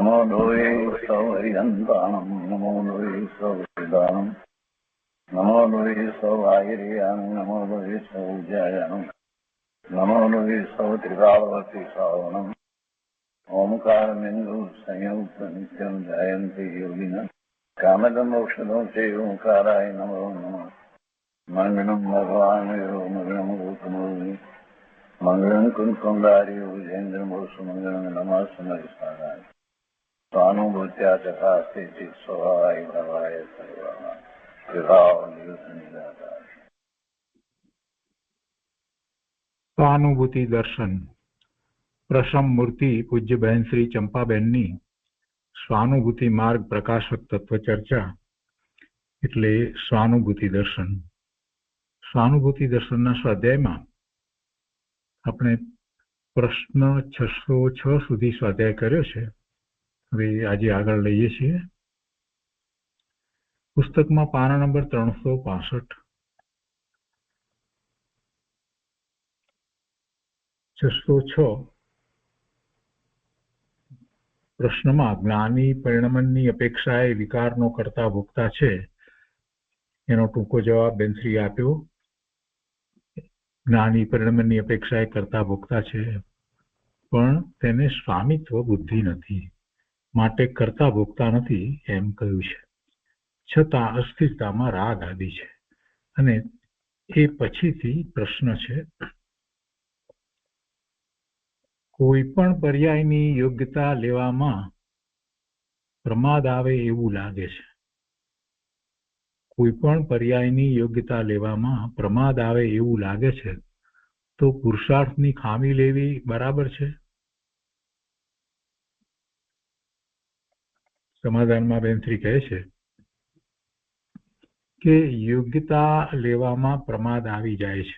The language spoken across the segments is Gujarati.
નમો લોહે સૌહરિહંતાણમ નમો લોહે સૌહરિદાનમ નમો લોહે સૌઆયર્યાણમ નમો લોહે સૌજ્યાયણમ નમો લોહે સૌત્રિકાળવતી શ્રાવણમ ઓમકારમિંદુ સંયુક્ત નિત્યમ જયંતિ યોગિન કામદમોક્ષદો છે ઓંકારાય નમો નમઃ મંગલમ ભગવાન મંગલમ ગૌતમોર્મિ મંગલમ કુંકુંદારી વિજેન્દ્રમોષ મંગલમ નમઃ સમરિસારાય સ્વાનુભૂત્યા ચકાસ્તે સ્વભાવાય ભવાય સર્વમાં વિભાવ નિયુત નિરાકાર. સ્વાનુભૂતિ દર્શન પ્રશમ મૂર્તિ પૂજ્ય બહેન શ્રી ચંપાબેનની સ્વાનુભૂતિ માર્ગ પ્રકાશક તત્વ ચર્ચા એટલે સ્વાનુભૂતિ દર્શન. સ્વાનુભૂતિ દર્શનના સ્વાધ્યાયમાં આપણે પ્રશ્ન 606 સુધી સ્વાધ્યાય કર્યો છે. હવે આજે આગળ લઈએ છીએ. પુસ્તકમાં પાના નંબર 365 606 પ્રશ્નમાં જ્ઞાની પરિણમનની અપેક્ષાએ વિકારનો કરતા ભોગતા છે એનો ટૂંકો જવાબ બેનશ્રી આપ્યો. જ્ઞાની પરિણમનની અપેક્ષાએ કરતા ભોગતા છે પણ તેને સ્વામિત્વ બુદ્ધિ નથી માટે કરતા ભોગતા નથી એમ કહ્યું છે. છતાં અસ્થિરતામાં રાગ આદિ છે અને એ પછીથી પ્રશ્ન છે કોઈ પણ પર્યાયની યોગ્યતા લેવામાં પ્રમાદ આવે એવું લાગે છે. કોઈ પણ પર્યાયની યોગ્યતા લેવામાં પ્રમાદ આવે એવું લાગે છે તો પુરુષાર્થની ખામી લેવી બરાબર છે? સમાધાનમાં બેનશ્રી કહે છે કે યોગ્યતા લેવામાં પ્રમાદ આવી જાય છે.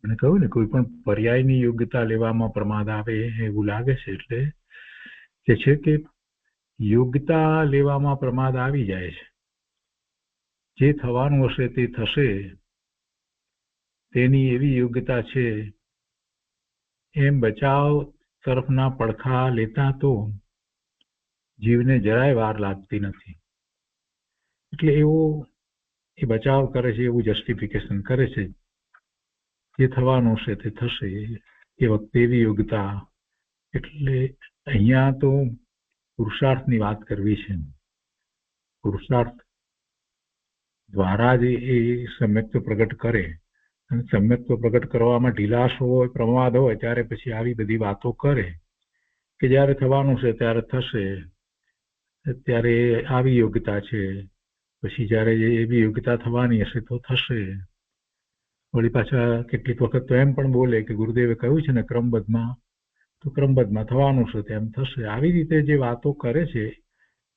અને કહ્યું ને કોઈ પણ પર્યાયની યોગ્યતા લેવામાં પ્રમાદ આવે એવું લાગે છે એટલે કે છે કે યોગ્યતા લેવામાં પ્રમાદ આવી જાય છે. જે થવાનું હશે તે થશે તેની એવી યોગ્યતા છે એમ બચાવ તરફના પડખા લેતા તો જીવને જરાય વાર લાગતી નથી. એટલે એવો એ બચાવ કરે છે, એવું જસ્ટિફિકેશન કરે છે. જે થવાનું હશે તે થશે એ વખતે એવી યોગ્યતા. એટલે અહીંયા તો પુરુષાર્થની વાત કરવી છે. પુરુષાર્થ દ્વારા જ એ સમ્યક્ત્વ પ્રગટ કરે અને સમ્યક્ત્વ પ્રગટ કરવામાં ઢીલાશ હોય, પ્રમાદ હોય ત્યારે પછી આવી બધી વાતો કરે કે જ્યારે થવાનું છે ત્યારે થશે, ત્યારે આવી યોગ્યતા છે, પછી જ્યારે એવી યોગ્યતા થવાની હશે તો થશે. વળી પાછા કેટલીક વખત તો એમ પણ બોલે કે ગુરુદેવે કહ્યું છે ને ક્રમબદ્ધમાં, તો ક્રમબદ્ધમાં થવાનું છે તેમ થશે. આવી રીતે જે વાતો કરે છે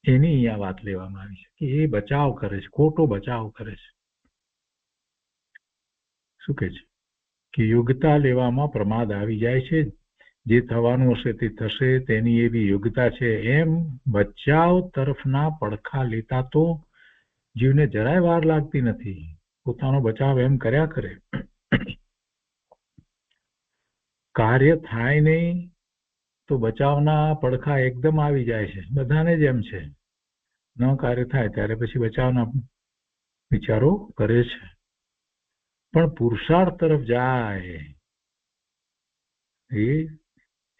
એની અહીંયા વાત લેવામાં આવી છે કે એ બચાવ કરે છે, ખોટો બચાવ કરે છે. શું કહે છે કે યોગ્યતા લેવામાં પ્રમાદ આવી જાય છે. જે થવાનું હશે તે થશે, તેની એવી યોગ્યતા છે એમ બચાવ તરફના પડખા લેતા તો જીવને જરાય વાર લાગતી નથી. પોતાનો બચાવ એમ કર્યા કરે. કાર્ય થાય નહીં તો બચાવના પડખા એકદમ આવી જાય છે. બધાને જ એમ છે. ન કાર્ય થાય ત્યારે પછી બચાવના વિચારો કરે છે. પણ પુરુષાર્થ તરફ જાય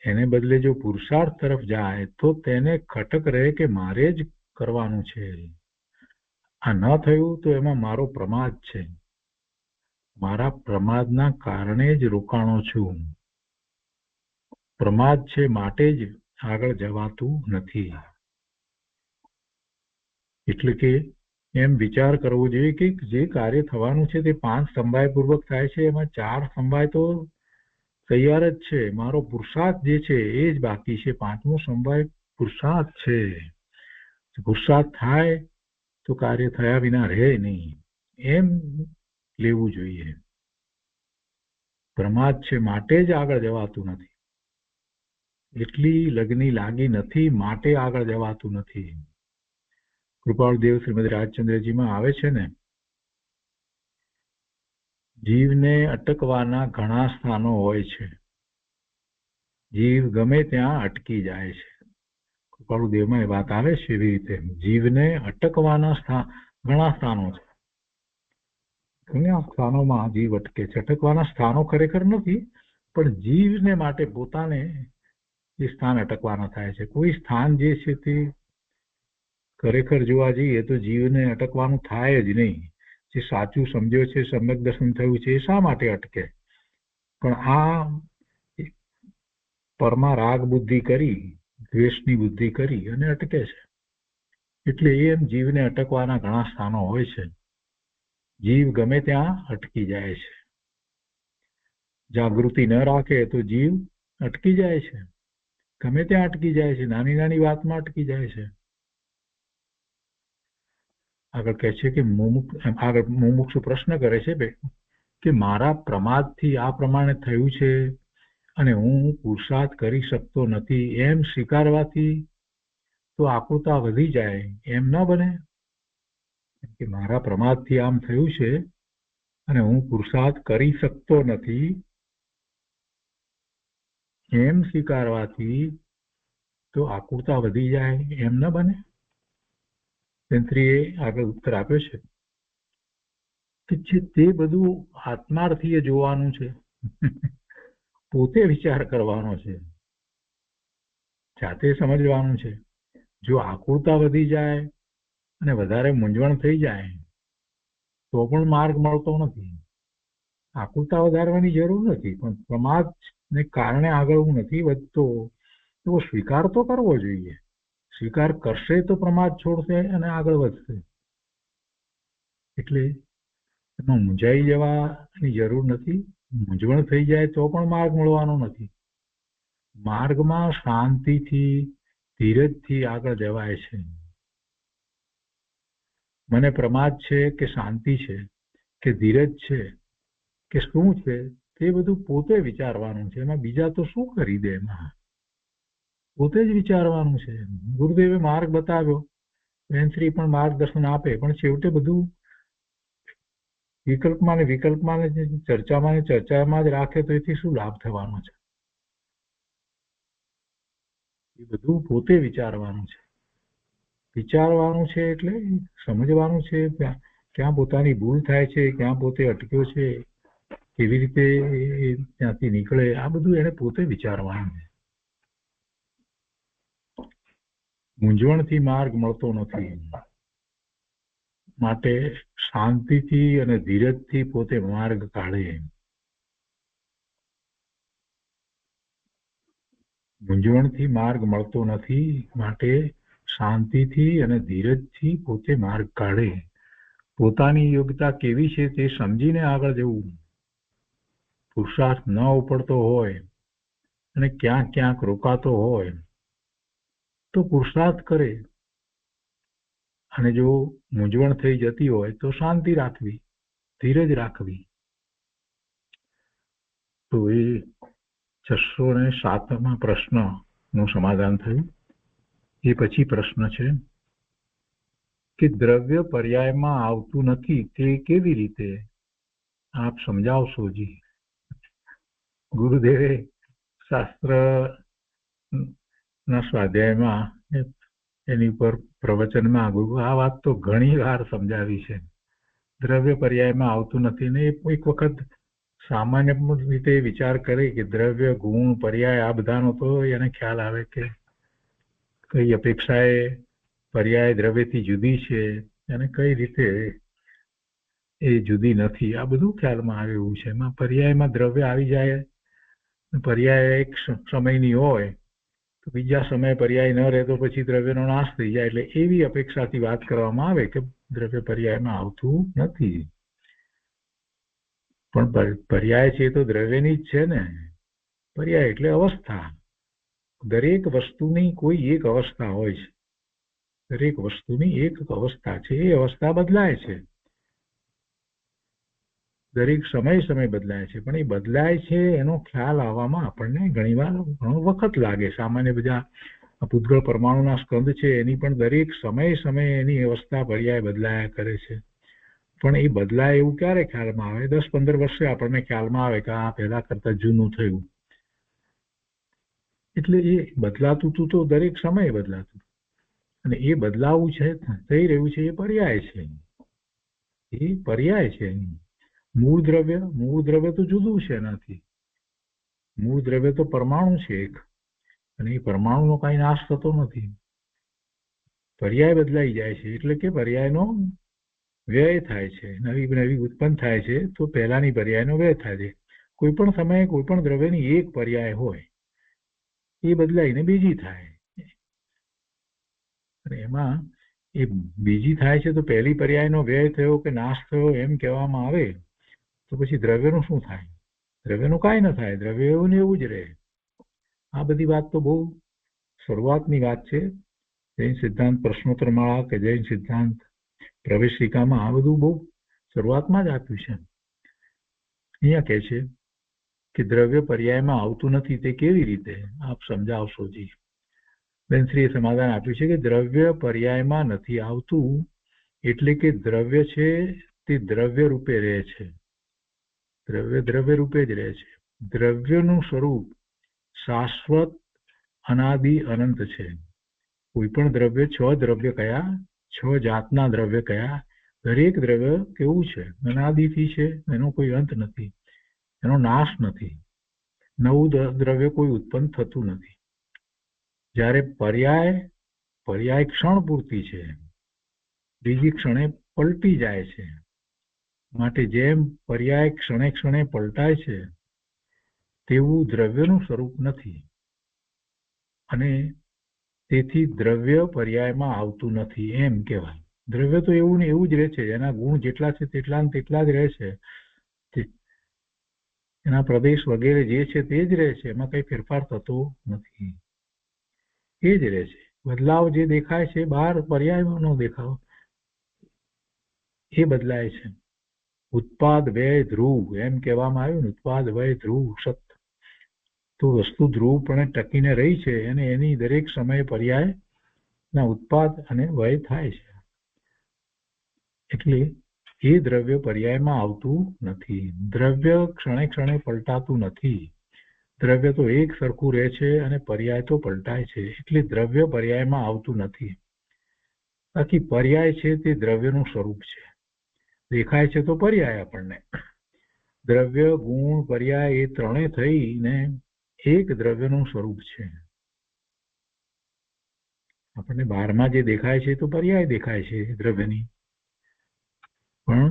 એને બદલે જો પુરુષાર્થ તરફ જાય તો તેને ખટક રહે કે મારે જ કરવાનું છે. આ ન થયું તો એમાં મારો પ્રમાદ છે. મારા પ્રમાદના કારણે જ રોકાણો છું. પ્રમાદ છે માટે જ આગળ જવાતું નથી. એટલે કે એમ વિચાર કરવો જોઈએ કે જે કાર્ય થવાનું છે તે 5 સમવાયપૂર્વક થાય છે, એમાં 4 સમવાય તો તૈયાર જ છે. મારો પુરુષાર્થ જે છે એ જ બાકી છે. 5મો સમવાય પુરુષાર્થ છે. પુરુષાર્થ થાય તો કાર્ય થયા વિના રહે નહીં, એમ લેવું જોઈએ. પ્રમાદ છે માટે જ આગળ જવાતું નથી. એટલી લગ્ની લાગી નથી માટે આગળ જવાતું નથી. કૃપાળુદેવ શ્રીમદ રાજચંદ્રજીમાં આવે છે ને, જીવને અટકવાના ઘણા સ્થાનો હોય છે. જીવ ગમે ત્યાં અટકી જાય છે. કૃપાળુદેવમાં એ વાત આવે છે એવી રીતે જીવને અટકવાના ઘણા સ્થાનો છે. ઘણા સ્થાનોમાં જીવ અટકે છે. અટકવાના સ્થાનો ખરેખર નથી, પણ જીવને માટે પોતાને એ સ્થાન અટકવાના થાય છે. કોઈ સ્થાન જે છે તે ખરેખર જોવા જઈએ તો જીવને અટકવાનું થાય જ નહીં. જે સાચું સમજ્યો છે, સમ્યક દર્શન થયું છે, એ શા માટે અટકે? પણ આ પરમાં રાગ બુદ્ધિ કરી, દ્વેષની બુદ્ધિ કરી અને અટકે છે. એટલે એમ જીવને અટકવાના ઘણા સ્થાનો હોય છે. જીવ ગમે ત્યાં અટકી જાય છે. જાગૃતિ ન રાખે તો જીવ અટકી જાય છે. ગમે ત્યાં અટકી જાય છે. નાની નાની વાતમાં અટકી જાય છે. આગળ કહે છે કે મુમુક્ષુ પ્રશ્ન કરે છે કે મારા પ્રમાદથી આ પ્રમાણે થયું છે અને હું પુરુષાર્થ કરી શકતો નથી એમ સ્વીકારવાથી તો આકુરતા વધી જાય, એમ ન બને? કે મારા પ્રમાદથી આમ થયું છે અને હું પુરુષાર્થ કરી શકતો નથી એમ સ્વીકારવાથી તો આકુરતા વધી જાય, એમ ન બને? તંત્રીએ આગળ ઉત્તર આપ્યો છે કે તે બધું આત્માર્થીએ જોવાનું છે. પોતે વિચાર કરવાનો છે, જાતે સમજવાનું છે. જો આકુરતા વધી જાય અને વધારે મૂંઝવણ થઈ જાય તો પણ માર્ગ મળતો નથી. આકુરતા વધારવાની જરૂર નથી, પણ પ્રમાદને કારણે આગળ હું નથી વધતો એવો સ્વીકાર તો કરવો જોઈએ. સ્વીકાર કરશે તો પ્રમાદ છોડશે અને આગળ વધશે. એટલે એમાં મૂંઝાઈ જવાની જરૂર નથી. મૂંઝવણ થઈ જાય તો પણ માર્ગ મળવાનો નથી. માર્ગમાં શાંતિથી, ધીરજથી આગળ જવાય છે. મને પ્રમાદ છે કે શાંતિ છે કે ધીરજ છે કે શું છે તે બધું પોતે વિચારવાનું છે. એમાં બીજા તો શું કરી દે? એમાં પોતે જ વિચારવાનું છે. ગુરુદેવે માર્ગ બતાવ્યો, બેનશ્રી પણ માર્ગદર્શન આપે, પણ છેવટે બધું વિકલ્પમાં ને ચર્ચામાં જ રાખે તો એથી શું લાભ થવાનો છે? એ બધું પોતે વિચારવાનું છે. વિચારવાનું છે એટલે સમજવાનું છે ક્યાં પોતાની ભૂલ થાય છે, ક્યાં પોતે અટક્યો છે, કેવી રીતે ત્યાંથી નીકળે, આ બધું એને પોતે વિચારવાનું છે. મૂંઝવણથી માર્ગ મળતો નથી. માટે શાંતિથી અને ધીરજથી પોતે માર્ગ કાઢે. મૂંઝવણથી માર્ગ મળતો નથી, માટે શાંતિથી અને ધીરજથી પોતે માર્ગ કાઢે. પોતાની યોગ્યતા કેવી છે તે સમજીને આગળ જવું. પુરુષાર્થ ન ઉપડતો હોય અને ક્યાંક ક્યાંક રોકાતો હોય તો પુરુષાર્થ કરે, અને જો મૂંઝવણ થઈ જતી હોય તો શાંતિ રાખવી, ધીરજ રાખવી. તો એ 607મા પ્રશ્નનું સમાધાન થયું. એ પછી પ્રશ્ન છે કે દ્રવ્ય પર્યાયમાં આવતું નથી તે કેવી રીતે? આપ સમજાવશો જી. ગુરુદેવે શાસ્ત્ર ના સ્વાધ્યાયમાં એની ઉપર પ્રવચનમાં આ વાત તો ઘણી વાર સમજાવી છે. દ્રવ્ય પર્યાયમાં આવતું નથી ને એક વખત સામાન્ય રીતે વિચાર કરે કે દ્રવ્ય, ગુણ, પર્યાય આ બધાનો તો એને ખ્યાલ આવે કે કઈ અપેક્ષાએ પર્યાય દ્રવ્યથી જુદી છે અને કઈ રીતે એ જુદી નથી, આ બધું ખ્યાલમાં આવે એવું છે. એમાં પર્યાયમાં દ્રવ્ય આવી જાય, પર્યાય એક સમયની હોય તો બીજા સમયે પર્યાય ન રહે તો પછી દ્રવ્યનો નાશ થઈ જાય. એટલે એવી અપેક્ષાથી વાત કરવામાં આવે કે દ્રવ્ય પર્યાયમાં આવતું નથી. પણ પર્યાય છે તો દ્રવ્યની જ છે ને. પર્યાય એટલે અવસ્થા. દરેક વસ્તુની કોઈ એક અવસ્થા હોય છે. દરેક વસ્તુની એક અવસ્થા છે. એ અવસ્થા બદલાય છે. દરેક સમય બદલાય છે, પણ એ બદલાય છે એનો ખ્યાલ આવવામાં આપણને ઘણીવાર ઘણો વખત લાગે. સામાન્ય બધા પૂતગળ પરમાણુના સ્કંદ છે એની પણ દરેક સમયે એની અવસ્થા પર્યાય બદલાયા કરે છે. પણ એ બદલાય એવું ક્યારે ખ્યાલમાં આવે? 10-15 વર્ષે આપણને ખ્યાલમાં આવે કે આ પહેલા કરતા જૂનું થયું. એટલે એ બદલાતું હતું તો દરેક સમયે બદલાતું, અને એ બદલાવું છે થઈ રહ્યું છે એ પર્યાય છે. એ પર્યાય છે. મૂળ દ્રવ્ય તો જુદું છે એનાથી. મૂળ દ્રવ્ય તો પરમાણુ છે એક, અને એ પરમાણુનો કઈ નાશ થતો નથી. પર્યાય બદલાઈ જાય છે એટલે કે પર્યાયનો વ્યય થાય છે, નવી ઉત્પન્ન થાય છે, તો પહેલાની પર્યાયનો વ્યય થાય છે. કોઈ પણ સમયે કોઈ પણ દ્રવ્યની એક પર્યાય હોય, એ બદલાઈને બીજી થાય, અને એમાં એ બીજી થાય છે તો પહેલી પર્યાયનો વ્યય થયો કે નાશ થયો એમ કહેવામાં આવે તો પછી દ્રવ્યનું શું થાય? દ્રવ્યનું કાંઈ ન થાય, દ્રવ્ય એવું ને એવું જ રહે. આ બધી વાત તો બહુ શરૂઆતની વાત છે. જૈન સિદ્ધાંત પ્રશ્નોત્તરમાળા કે જૈન સિદ્ધાંત પ્રવેશિકામાં આ બધું બહુ શરૂઆતમાં જ આપ્યું છે. અહીંયા કહે છે કે દ્રવ્ય પર્યાયમાં આવતું નથી, તે કેવી રીતે આપ સમજાવશો જી? બેનશ્રીએ સમાધાન આપ્યું છે કે દ્રવ્ય પર્યાયમાં નથી આવતું એટલે કે દ્રવ્ય છે તે દ્રવ્ય રૂપે રહે છે. દ્રવ્ય રૂપે જ રહે છે. દ્રવ્યનું સ્વરૂપ શાશ્વત અનાદિ અનંત છે. કોઈ પણ દ્રવ્ય, છ દ્રવ્ય કયા? છ જાતના દ્રવ્ય કયા? દરેક દ્રવ્ય કેવું છે? અનાદિથી છે, એનો કોઈ અંત નથી, એનો નાશ નથી. નવું દ્રવ્ય કોઈ ઉત્પન્ન થતું નથી. જ્યારે પર્યાય ક્ષણ પૂરતી છે, બીજી ક્ષણે પલટી જાય છે. માટે જેમ પર્યાય ક્ષણે ક્ષણે પલટાય છે તેવું દ્રવ્યનું સ્વરૂપ નથી, અને તેથી દ્રવ્ય પર્યાયમાં આવતું નથી એમ કહેવાય. દ્રવ્ય તો એવું ને એવું જ રહે છે, એના ગુણ જેટલા છે તેટલા જ રહે છે, એના પ્રદેશ વગેરે જે છે તે જ રહે છે, એમાં કઈ ફેરફાર થતો નથી, એ જ રહે છે. બદલાવ જે દેખાય છે બહાર પર્યાયનો દેખાવ, એ બદલાય છે. ઉત્પાદ વ્યય ધ્રુવ એમ કહેવામાં આવ્યું ને, ઉત્પાદ વ્યય ધ્રુવ સત, તો વસ્તુ ધ્રુવપણે ટકીને રહી છે અને એની દરેક સમયે પર્યાયના ઉત્પાદ અને વ્યય થાય છે. એટલે એ દ્રવ્ય પર્યાયમાં આવતું નથી. દ્રવ્ય ક્ષણે ક્ષણે પલટાતું નથી. દ્રવ્ય તો એક સરખું રહે છે અને પર્યાય તો પલટાય છે, એટલે દ્રવ્ય પર્યાયમાં આવતું નથી. બાકી પર્યાય છે તે દ્રવ્યનું સ્વરૂપ છે. દેખાય છે તો પર્યાય આપણને. દ્રવ્ય, ગુણ, પર્યાય એ ત્રણેય થઈને એક દ્રવ્યનું સ્વરૂપ છે. આપણને બહારમાં જે દેખાય છે તો પર્યાય દેખાય છે દ્રવ્યની, પણ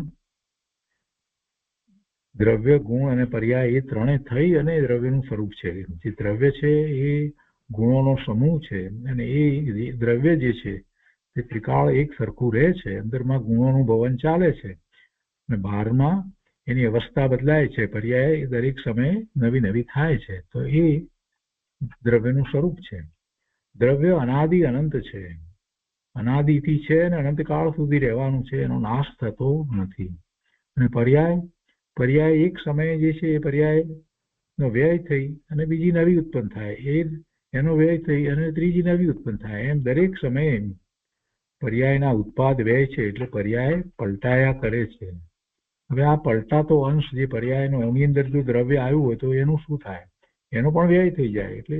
દ્રવ્ય, ગુણ અને પર્યાય એ ત્રણેય થઈ અને દ્રવ્યનું સ્વરૂપ છે. જે દ્રવ્ય છે એ ગુણોનો સમૂહ છે, અને એ દ્રવ્ય જે છે તે ત્રિકાળ એક સરખું રહે છે. અંદરમાં ગુણોનું ભવન ચાલે છે અને બહારમાં એની અવસ્થા બદલાય છે, પર્યાય દરેક સમયે નવી થાય છે. તો એ દ્રવ્યનું સ્વરૂપ છે. દ્રવ્ય અનાદિ અનંત છે, અનાદિથી છે અને અનંતકાળ સુધી રહેવાનું છે, એનો નાશ થતો નથી. અને પર્યાય એક સમયે જે છે એ પર્યાયનો વ્યય થઈ અને બીજી નવી ઉત્પન્ન થાય, એ એનો વ્યય થઈ અને ત્રીજી નવી ઉત્પન્ન થાય. એમ દરેક સમયે પર્યાયના ઉત્પાદ વ્યય છે, એટલે પર્યાય પલટાયા કરે છે. હવે આ પલટાતો અંશ જે પર્યાયનો, એની અંદર જો દ્રવ્ય આવ્યું હોય તો એનું શું થાય? એનો પણ વ્યય થઈ જાય. એટલે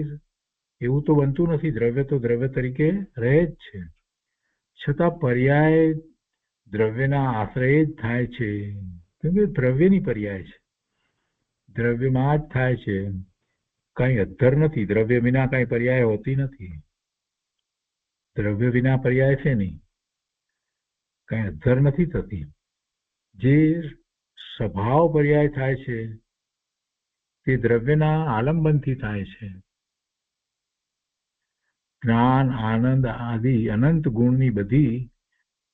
એવું તો બનતું નથી, દ્રવ્ય તો દ્રવ્ય તરીકે રહે જ છે. છતાં પર્યાય દ્રવ્યના આશ્રય જ થાય છે, કેમ કે દ્રવ્યની પર્યાય છે, દ્રવ્યમાં જ થાય છે. કઈ અધ્ધર નથી, દ્રવ્ય વિના કઈ પર્યાય હોતી નથી. દ્રવ્ય વિના પર્યાય છે નહીં, કઈ અધ્ધર નથી થતી. જે સ્વભાવ પર્યાય થાય છે તે દ્રવ્યના આલંબનથી થાય છે. જ્ઞાન, આનંદ આદિ અનંત ગુણની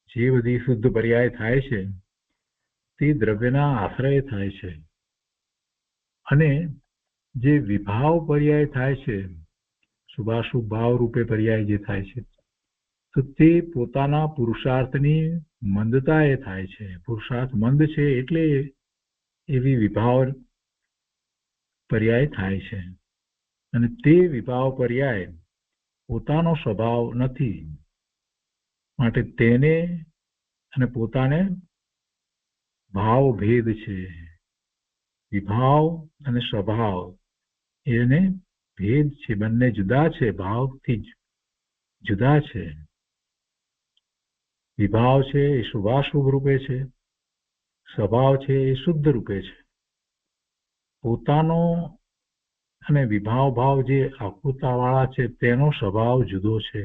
જે બધી શુદ્ધ પર્યાય થાય છે તે દ્રવ્યના આશ્રય થાય છે. અને જે વિભાવ પર્યાય થાય છે, શુભાશુભ ભાવ રૂપે પર્યાય જે થાય છે, તો તે પોતાના પુરુષાર્થની મંદતા એ થાય છે. પુરુષાર્થ મંદ છે એટલે એવી વિભાવ પર્યાય થાય છે. અને તે વિભાવ પર્યાય પોતાનો સ્વભાવ નથી, માટે તેને અને પોતાને ભાવ ભેદ છે. વિભાવ અને સ્વભાવ એને ભેદ છે, બંને જુદા છે, ભાવથી જુદા છે. વિભાવ છે એ શુભાશુભ રૂપે છે, સ્વભાવ છે એ શુદ્ધ રૂપે છે. પોતાનો અને વિભાવ ભાવ જે આકૃતા વાળા છે તેનો સ્વભાવ જુદો છે.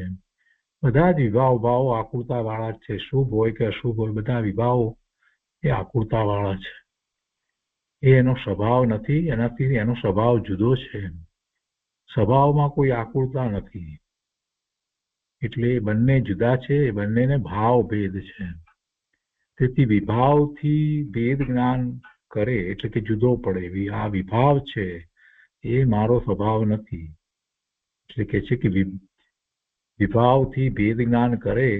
બધા જ વિભાવ ભાવો આકૃતા વાળા જ છે, શુભ હોય કે અશુભ હોય, બધા વિભાવો એ આકૃતા વાળા છે. એ એનો સ્વભાવ નથી, એનાથી એનો સ્વભાવ જુદો છે. સ્વભાવમાં કોઈ આકૃતા નથી, એટલે એ બંને જુદા છે, એ બંનેને ભાવ ભેદ છે. તેથી વિભાવથી ભેદ જ્ઞાન કરે એટલે કે જુદો પડે. આ વિભાવ છે એ મારો સ્વભાવ નથી. એટલે કે છે કે વિભાવથી ભેદ જ્ઞાન કરે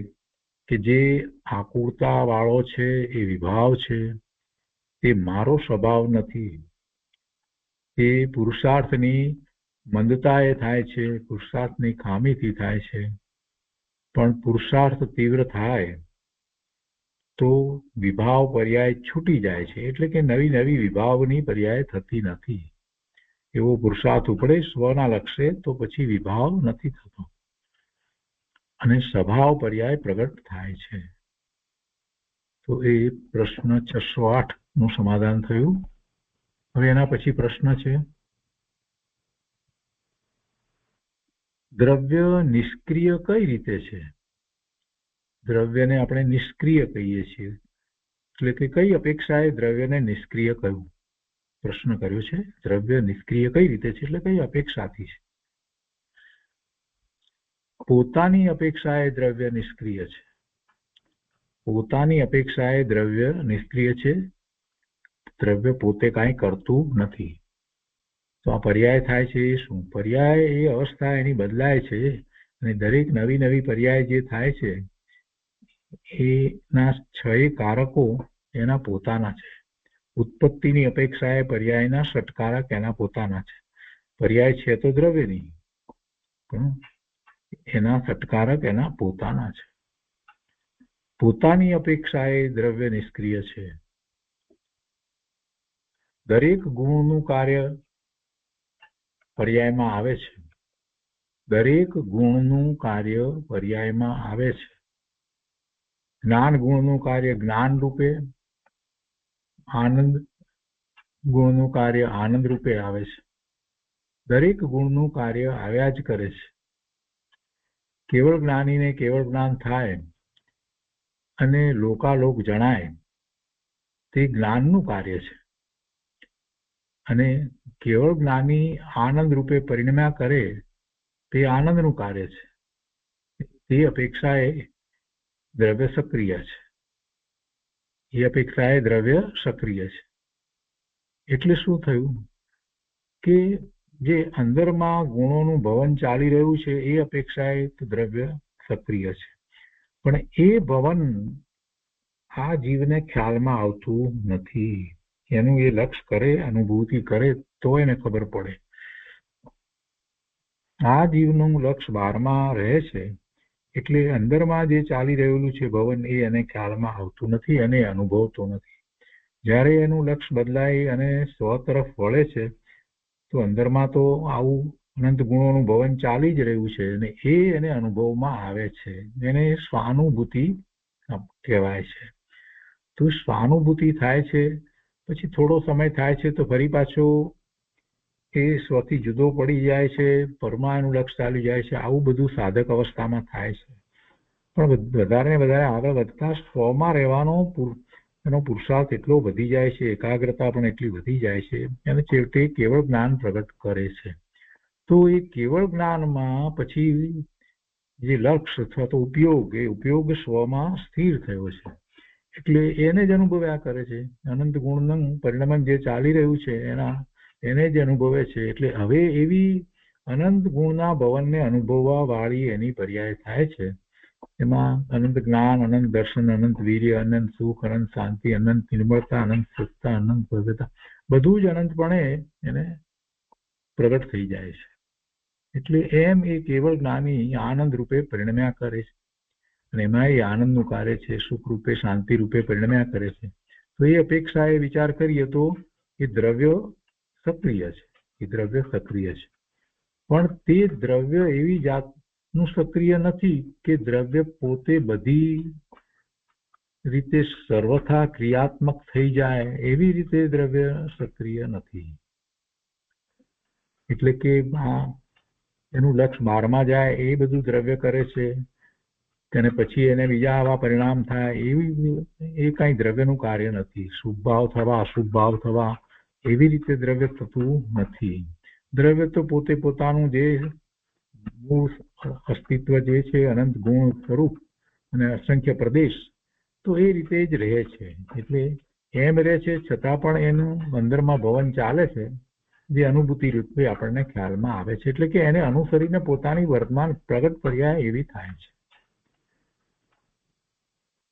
કે જે આકૃતા વાળો છે એ વિભાવ છે, તે મારો સ્વભાવ નથી. એ પુરુષાર્થની મંદતા એ થાય છે, પુરુષાર્થની ખામીથી થાય છે. પણ પુરુષાર્થ તીવ્ર થાય તો વિભાવ પર્યાય છૂટી જાય છે, એટલે કે નવી નવી વિભાવની પર્યાય થતી નથી. એવો પુરુષાર્થ ઉપડે સ્વના લક્ષ્ય તો પછી વિભાવ નથી થતો અને સ્વભાવ પર્યાય પ્રગટ થાય છે. તો એ પ્રશ્ન 608 નું સમાધાન થયું. હવે એના પછી પ્રશ્ન છે, દ્રવ્ય નિષ્ક્રિય કઈ રીતે છે? દ્રવ્યને આપણે નિષ્ક્રિય કહીએ છીએ, એટલે કે કઈ અપેક્ષાએ દ્રવ્યને નિષ્ક્રિય કહ્યું? પ્રશ્ન કર્યો છે, દ્રવ્ય નિષ્ક્રિય કઈ રીતે છે એટલે કઈ અપેક્ષાથી છે? પોતાની અપેક્ષાએ દ્રવ્ય નિષ્ક્રિય છે. પોતાની અપેક્ષાએ દ્રવ્ય નિષ્ક્રિય છે. દ્રવ્ય પોતે કાંઈ કરતું નથી. તો આ પર્યાય થાય છે એ શું? પર્યાય એ અવસ્થા એની બદલાય છે, અને દરેક નવી નવી પર્યાય જે થાય છે એના 6 કારકો એના પોતાના છે. ઉત્પત્તિની અપેક્ષાએ પર્યાયના ષટકારક એના પોતાના છે. પર્યાય છે તો દ્રવ્યની, પણ એના ષટકારક એના પોતાના છે. પોતાની અપેક્ષાએ દ્રવ્ય નિષ્ક્રિય છે. દરેક ગુણનું કાર્ય પર્યાયમાં આવે છે. દરેક ગુણનું કાર્ય પર્યાયમાં આવે છે. જ્ઞાન ગુણનું કાર્ય જ્ઞાન રૂપે, આનંદ ગુણનું કાર્ય આનંદ રૂપે આવે છે. દરેક ગુણનું કાર્ય આવ્યા જ કરે છે. કેવળ જ્ઞાનીને કેવળ જ્ઞાન થાય અને લોકાલોક જણાય તે જ્ઞાનનું કાર્ય છે, અને કેવળ જ્ઞાની આનંદ રૂપે પરિણમ્યા કરે તે આનંદનું કાર્ય છે. તે અપેક્ષાએ દ્રવ્ય સક્રિય છે. એ અપેક્ષાએ દ્રવ્ય સક્રિય છે. એટલે શું થયું કે જે અંદરમાં ગુણોનું ભવન ચાલી રહ્યું છે એ અપેક્ષાએ દ્રવ્ય સક્રિય છે, પણ એ ભવન આ જીવને ખ્યાલમાં આવતું નથી. એનું એ લક્ષ કરે, અનુભૂતિ કરે તો એને ખબર પડે. આ જીવનું લક્ષ બહારમાં રહે છે, એટલે અંદરમાં જે ચાલી રહેલું છે ભવન એ એને ખ્યાલમાં આવતું નથી અને અનુભવતો નથી. જ્યારે એનું લક્ષ બદલાય અને સ્વ તરફ વળે છે તો અંદરમાં તો આવું અનંત ગુણોનું ભવન ચાલી જ રહ્યું છે અને એ એને અનુભવમાં આવે છે. એને સ્વાનુભૂતિ કહેવાય છે. તો સ્વાનુભૂતિ થાય છે, પછી થોડો સમય થાય છે તો ફરી પાછો એ સ્વથી જુદો પડી જાય છે, પરમાનું લક્ષ ચાલી જાય છે. આવું બધું સાધક અવસ્થામાં થાય છે. પણ વધારે ને વધારે આગળ વધતા સ્વમાં રહેવાનો એનો પુરુષાર્થ એટલો વધી જાય છે, એકાગ્રતા પણ એટલી વધી જાય છે, અને છેવટે કેવળ જ્ઞાન પ્રગટ કરે છે. તો એ કેવળ જ્ઞાનમાં પછી જે લક્ષ અથવા તો ઉપયોગ, એ ઉપયોગ સ્વમાં સ્થિર થયો છે, એટલે એને જ અનુભવ્યા કરે છે. અનંત ગુણનું પરિણમન જે ચાલી રહ્યું છે એને જ અનુભવે છે. એટલે હવે એવી અનંત ગુણના ભવનને અનુભવવા વાળી એની પર્યાય થાય છે. એમાં અનંત જ્ઞાન, અનંત દર્શન, અનંત વીર્ય, અનંત સુખ, અનંત શાંતિ, અનંત નિર્મળતા, અનંત સત્તા, અનંત ભવ્યતા, બધું જ અનંતપણે એને પ્રગટ થઈ જાય છે. એટલે એમ એ કેવળ જ્ઞાની આનંદ રૂપે પરિણમ્યા કરે છે, અને એમાં એ આનંદનું કાર્ય છે, સુખ રૂપે, શાંતિ રૂપે પરિણમ્યા કરે છે. તો એ અપેક્ષાએ વિચાર કરીએ તો એ દ્રવ્ય સક્રિય છે. એ દ્રવ્ય સક્રિય છે. પણ તે દ્રવ્ય એવી જાતનું સક્રિય નથી કે દ્રવ્ય પોતે બધી રીતે સર્વથા ક્રિયાત્મક થઈ જાય એવી રીતે દ્રવ્ય સક્રિય નથી. એટલે કે એનું લક્ષ બહારમાં જાય એ બધું દ્રવ્ય કરે છે અને પછી એને બીજા આવા પરિણામ થાય એવી એ કઈ દ્રવ્યનું કાર્ય નથી. શુભ ભાવ થવા અશુભ ભાવ થવા એવી રીતે દ્રવ્ય થતું નથી. દ્રવ્ય તો પોતે પોતાનું જે મૂળ અસ્તિત્વ જે છે અનંત ગુણ સ્વરૂપ અને અસંખ્ય પ્રદેશ તો એ રીતે જ રહે છે. એટલે એમ રહે છે છતાં પણ એનું અંદરમાં ભવન ચાલે છે જે અનુભૂતિ રૂપે આપણને ખ્યાલમાં આવે છે. એટલે કે એને અનુસરીને પોતાની વર્તમાન પ્રગટ પર્યાય એવી થાય છે.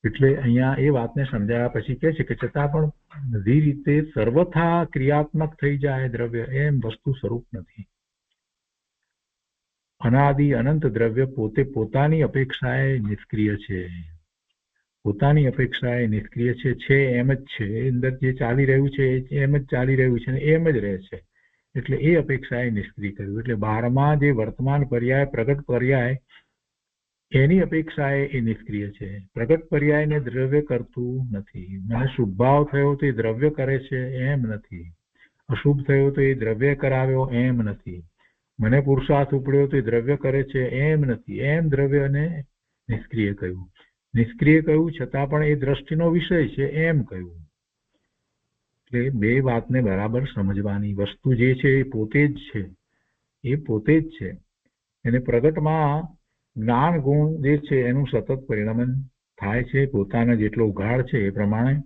એટલે અહીંયા એ વાતને સમજાવ્યા પછી કહે છે કે છતાં પણ બધી રીતે સર્વથા ક્રિયાત્મક થઈ જાય દ્રવ્ય એમ વસ્તુ સ્વરૂપ નથી. અનાદિ અનંત દ્રવ્ય પોતે પોતાની અપેક્ષાએ નિષ્ક્રિય છે. પોતાની અપેક્ષાએ નિષ્ક્રિય છે એમ જ છે. અંદર જે ચાલી રહ્યું છે એમ જ ચાલી રહ્યું છે અને એમ જ રહે છે. એટલે એ અપેક્ષાએ નિષ્ક્રિય કર્યું. એટલે બહારમાં જે વર્તમાન પર્યાય પ્રગટ પર્યાય એની અપેક્ષાએ એ નિષ્ક્રિય છે. પ્રગટ પર્યાયને દ્રવ્ય કરતું નથી. મને શુભ ભાવ થયો તો એ દ્રવ્ય કરે છે એમ નથી. અશુભ થયો તો એ દ્રવ્ય કરાવ્યો એમ નથી. મને પુરુષાર્થ ઉપડ્યો તો એ દ્રવ્ય કરે છે એમ નથી. એમ દ્રવ્યને નિષ્ક્રિય કહ્યું. નિષ્ક્રિય કહ્યું છતાં પણ એ દ્રષ્ટિનો વિષય છે એમ કહ્યું. એટલે બે વાતને બરાબર સમજવાની. વસ્તુ જે છે એ પોતે જ છે. એ પોતે જ છે. એને પ્રગટમાં જ્ઞાન ગુણ જે છે એનું સતત પરિણમન થાય છે પોતાના જેટલો ઉઘાડ છે એ પ્રમાણે